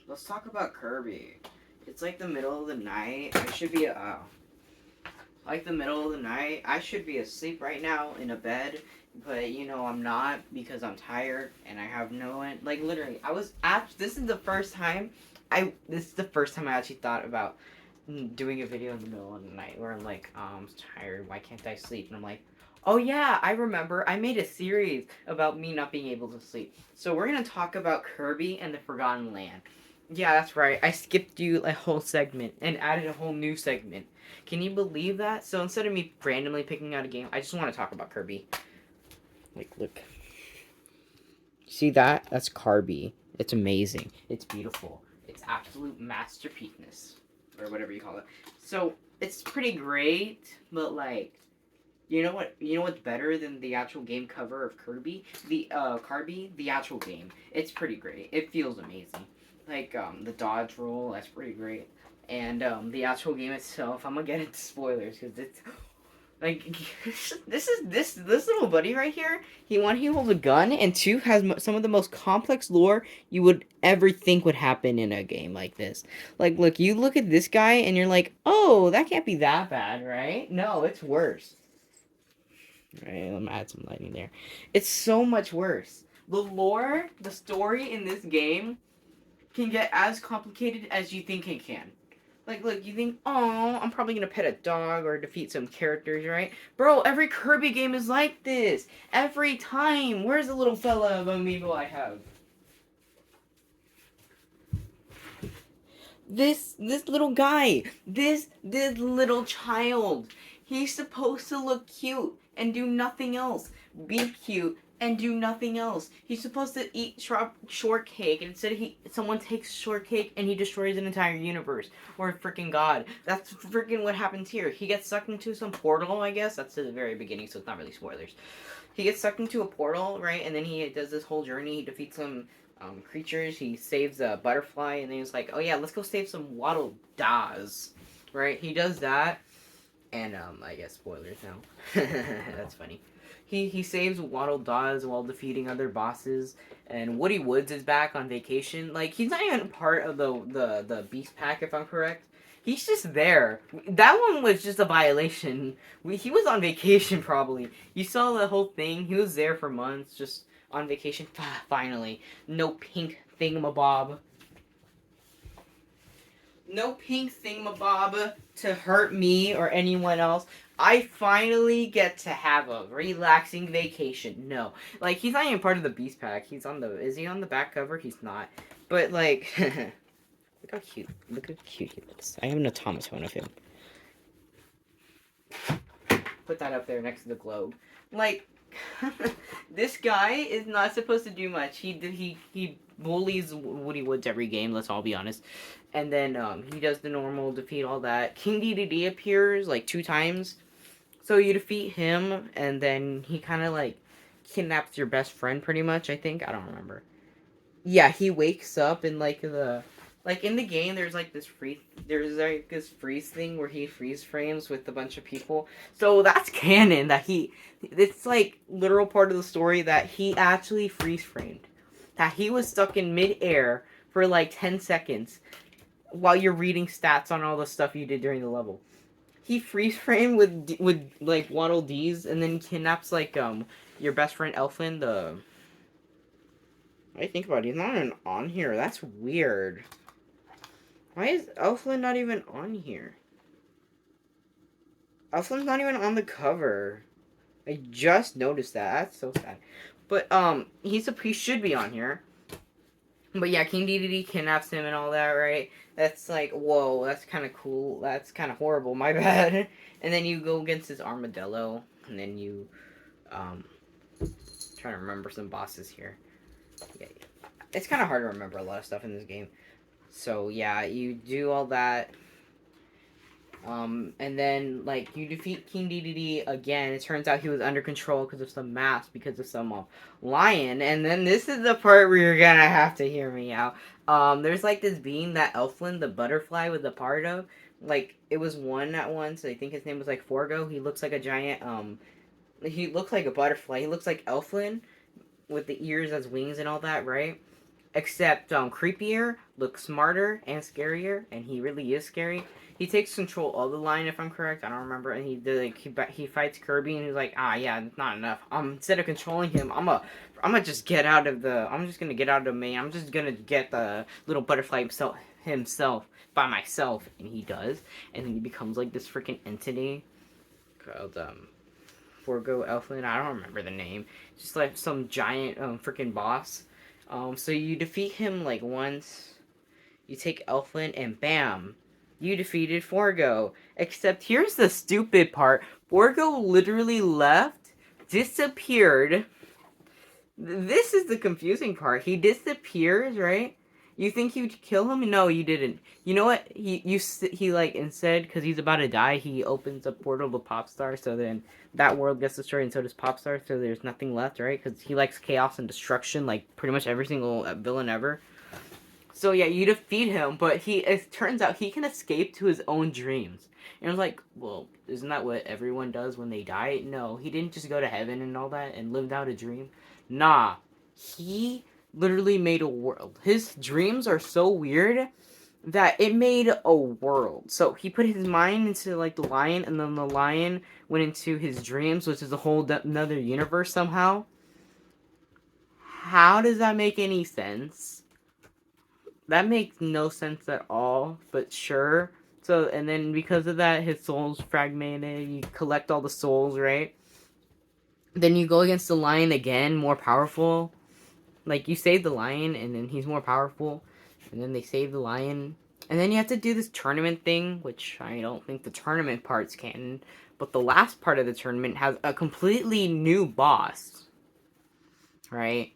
Let's talk about Kirby. It's like the middle of the night. I should be like the middle of the night. I should be asleep right now in a bed, but I'm not because I'm tired and I have no one. Like literally, I was at. This is the first time. This is the first time I actually thought about doing a video in the middle of the night where I'm like, I'm tired. Why can't I sleep? And I'm like, oh yeah, I remember. I made a series about me not being able to sleep. So we're gonna talk about Kirby and the Forgotten Land. Yeah, that's right. I skipped you a whole segment and added a whole new segment. Can you believe that? So instead of me randomly picking out a game, I just want to talk about Kirby. Like, look. See that? That's Kirby. It's amazing. It's beautiful. It's absolute masterpiece. Or whatever you call it. So, it's pretty great, but like, you know what's better than the actual game cover of Kirby? Kirby, the actual game. It's pretty great. It feels amazing. Like, the dodge roll, that's pretty great. And, the actual game itself, I'm gonna get into spoilers, because it's, like, this little buddy right here, he holds a gun, and two, has some of the most complex lore you would ever think would happen in a game like this. Like, look, you look at this guy, and you're like, oh, that can't be that bad, right? No, it's worse. Right, let me add some lighting there. It's so much worse. The lore, the story in this game can get as complicated as you think it can. Like, look, you think, oh, I'm probably gonna pet a dog or defeat some characters, right? Bro, every Kirby game is like this. Every time. Where's the little fella of amiibo I have? This little guy. This little child. He's supposed to look cute and do nothing else. Be cute and do nothing else. He's supposed to eat shortcake, and instead someone takes shortcake and he destroys an entire universe or freaking god. That's freaking what happens here. He gets sucked into some portal, I guess. That's at the very beginning, so it's not really spoilers. He gets sucked into a portal, right? And then he does this whole journey. He defeats some creatures. He saves a butterfly, and then he's like, "Oh yeah, let's go save some Waddle Daws." Right? He does that, and I guess spoilers now. That's funny. He saves Waddle Daws while defeating other bosses, and Woody Woods is back on vacation. Like, he's not even part of the Beast Pack, if I'm correct. He's just there. That one was just a violation. He was on vacation, probably. You saw the whole thing. He was there for months, just on vacation. Finally. No pink thingamabob. No pink thingamabob to hurt me or anyone else. I finally get to have a relaxing vacation. No. Like, he's not even part of the Beast Pack. He's on the... Is he on the back cover? He's not. But, like... Look how cute. Look how cute he looks. I have an automaton of him. Put that up there next to the globe. Like, this guy is not supposed to do much. He bullies Woody Woods every game, let's all be honest. And then he does the normal defeat, all that. King DDD appears like 2 times. So you defeat him, and then he kind of like kidnaps your best friend pretty much, I think. I don't remember. Yeah, he wakes up in like the... Like, in the game, there's like this freeze thing where he freeze frames with a bunch of people. So that's canon that it's like literal part of the story that he actually freeze framed. That he was stuck in mid-air for like 10 seconds while you're reading stats on all the stuff you did during the level. He freeze framed with like Waddle Dees, and then kidnaps like your best friend Elfin. I think about it, he's not even on here. That's weird. Why is Elflin not even on here? Elflin's not even on the cover. I just noticed that. That's so sad. But he should be on here. But yeah, King Dedede kidnaps him and all that, right? That's like, whoa, that's kind of cool. That's kind of horrible. My bad. And then you go against this armadillo, and then you trying to remember some bosses here. Yeah, it's kind of hard to remember a lot of stuff in this game. So yeah, you do all that. And then, like, you defeat King Dedede again. It turns out he was under control because of some mask, because of some lion. And then this is the part where you're gonna have to hear me out. There's like this being that Elflin, the butterfly, was a part of. Like, it was one at once. I think his name was like Forgo. He looks like a giant. He looks like a butterfly. He looks like Elflin with the ears as wings and all that, right? except creepier, looks smarter, and scarier, and he really is scary. He takes control of the lion, if I'm correct. I don't remember. And he fights Kirby, and he's like, yeah, it's not enough. Instead of controlling him, I'm just gonna get out of the main. I'm just gonna get the little butterfly himself by myself, and he does, and then he becomes like this freaking entity called Forgo Elflin. I don't remember the name. Just like some giant freaking boss. So you defeat him like once. You take Elflin, and bam, you defeated Forgo. Except here's the stupid part. Forgo literally left, disappeared. This is the confusing part. He disappears, right? You think you'd kill him? No, you didn't. You know what? He like, instead, because he's about to die, he opens a portal to Popstar, so then that world gets destroyed, and so does Popstar, so there's nothing left, right? Because he likes chaos and destruction, like pretty much every single villain ever. So yeah, you defeat him, but it turns out he can escape to his own dreams. And I was like, well, isn't that what everyone does when they die? No, he didn't just go to heaven and all that and lived out a dream. Nah, he literally made a world. His dreams are so weird that it made a world. So he put his mind into like the lion, and then the lion went into his dreams, which is a whole another universe somehow. How does that make any sense? That makes no sense at all, but sure. So, and then because of that, his soul's fragmented. You collect all the souls, right? Then you go against the lion again, more powerful. Like, you save the lion, and then he's more powerful. And then they save the lion. And then you have to do this tournament thing, which I don't think the tournament part's canon. But the last part of the tournament has a completely new boss. Right?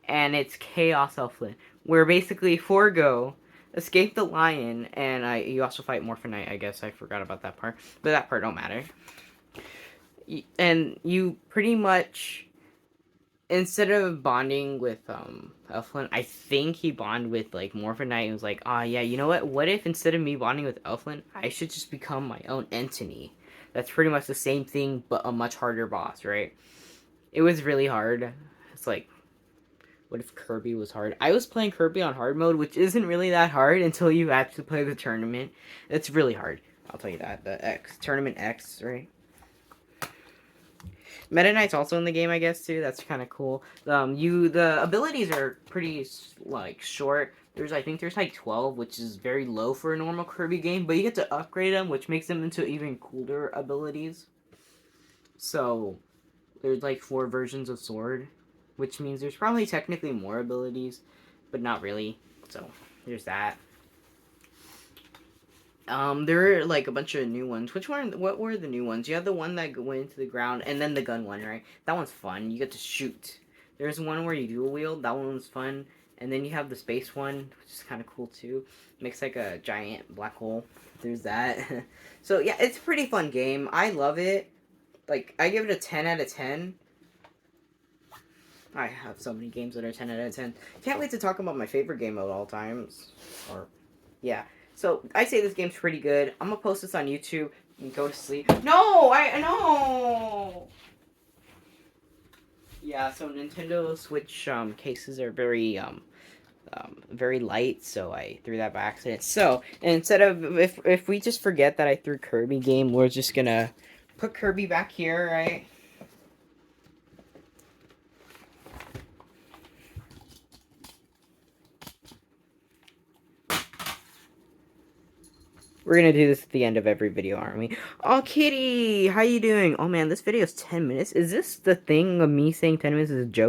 And it's Chaos Elflin, where basically Forgo escaped the lion, and you also fight Morphinite, I guess. I forgot about that part, but that part don't matter. And you pretty much, instead of bonding with Elflin, I think he bonded with like Morphinite and was like, yeah, you know what if instead of me bonding with Elflin, I should just become my own entity? That's pretty much the same thing, but a much harder boss, right? It was really hard. It's like, what if Kirby was hard? I was playing Kirby on hard mode, which isn't really that hard until you actually play the tournament. It's really hard. I'll tell you that. The Tournament X, right? Meta Knight's also in the game, I guess, too. That's kind of cool. The abilities are pretty, like, short. I think there's like 12, which is very low for a normal Kirby game, but you get to upgrade them, which makes them into even cooler abilities. So, there's like 4 versions of Sword, which means there's probably technically more abilities, but not really. So, there's that. There are like a bunch of new ones. What were the new ones? You have the one that went into the ground, and then the gun one, right? That one's fun. You get to shoot. There's one where you dual wield. That one was fun. And then you have the space one, which is kind of cool too. Makes like a giant black hole. There's that. So yeah, it's a pretty fun game. I love it. Like, I give it a 10 out of 10. I have so many games that are 10 out of 10. Can't wait to talk about my favorite game of all times. Yeah. So, I say this game's pretty good. I'm gonna post this on YouTube and go to sleep. No! No! Yeah, so Nintendo Switch cases are very very light, so I threw that by accident. So, instead of, if we just forget that I threw Kirby game, we're just gonna put Kirby back here, right? We're gonna do this at the end of every video, aren't we? Oh, Kitty! How you doing? Oh man, this video is 10 minutes. Is this the thing of me saying 10 minutes is a joke?